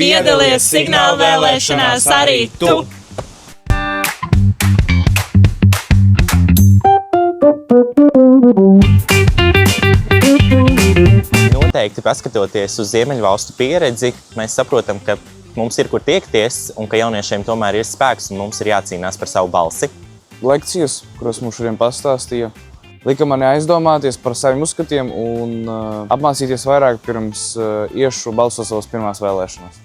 Piedalies signāla vēlēšanās arī tu! Noteikti, paskatoties uz Ziemeļvalstu pieredzi, mēs saprotam, ka mums ir kur tiekties un ka jauniešiem tomēr ir spēks un mums ir jācīnās par savu balsi. Lekcijas, kuras mums šodien pastāstīja, lika mani aizdomāties par saviem uzskatiem un apmācīties vairāk pirms iešu balsot savas pirmās vēlēšanās.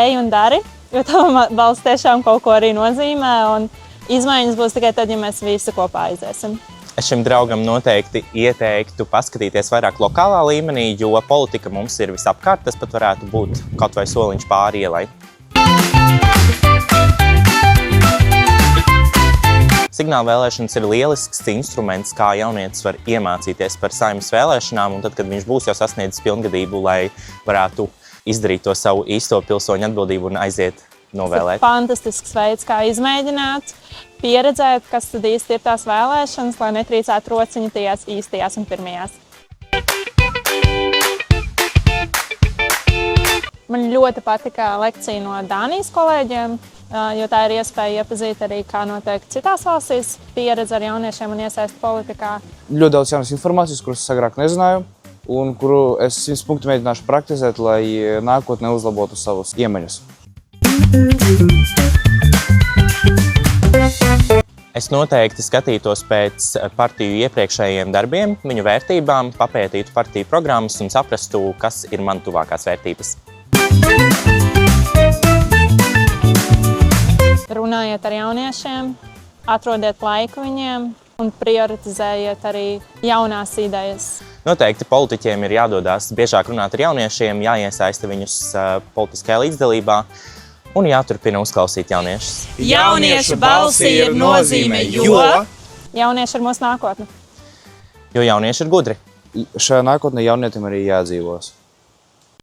Ej un dari, jo tava balss tiešām kaut ko arī nozīmē, un izmaiņas būs tikai tad, ja mēs visi kopā aiziesim. Es šim draugam noteikti ieteiktu paskatīties vairāk lokālā līmenī, jo politika mums ir visapkārt, tas pat varētu būt kaut vai soliņš pāri ielai. Signāla vēlēšanas ir lielisks instruments, kā jaunietis var iemācīties par Saeimas vēlēšanām, un tad, kad viņš būs jau sasniedzis pilngadību, lai varētu izdarīt to savu īsto pilsoņu atbildību un aiziet novēlēt. Tas ir fantastisks veids, kā izmēģināt, pieredzēt, kas tad īsti ir tās vēlēšanas, lai netrīcētu rociņu tajās īstajās un pirmajās. Man ļoti patika lekcija no Dānijas kolēģiem, jo tā ir iespēja iepazīt arī, kā notiek citās valstīs pieredze ar jauniešiem un iesaist politikā. Ļoti daudz jaunas informācijas, kuras es agrāk nezināju, un kuru es 100 punktu mēģināšu praktizēt, lai nākotnē uzlabotu savus iemaņas. Es noteikti skatītos pēc partiju iepriekšējiem darbiem, viņu vērtībām, papētītu partiju programmas un saprastu, kas ir man tuvākās vērtības. Runājiet ar jauniešiem, atrodiet laiku viņiem un prioritizējiet arī jaunās idejas. Noteikti politiķiem ir jādodās biežāk runāt ar jauniešiem, jāiesaista viņus politiskajā līdzdalībā un jāturpina uzklausīt jauniešus. Jauniešu balsi ir nozīme, jo Jaunieši ir mūsu nākotne. Jo jaunieši ir gudri. Šajā nākotnē jaunietim arī jādzīvos.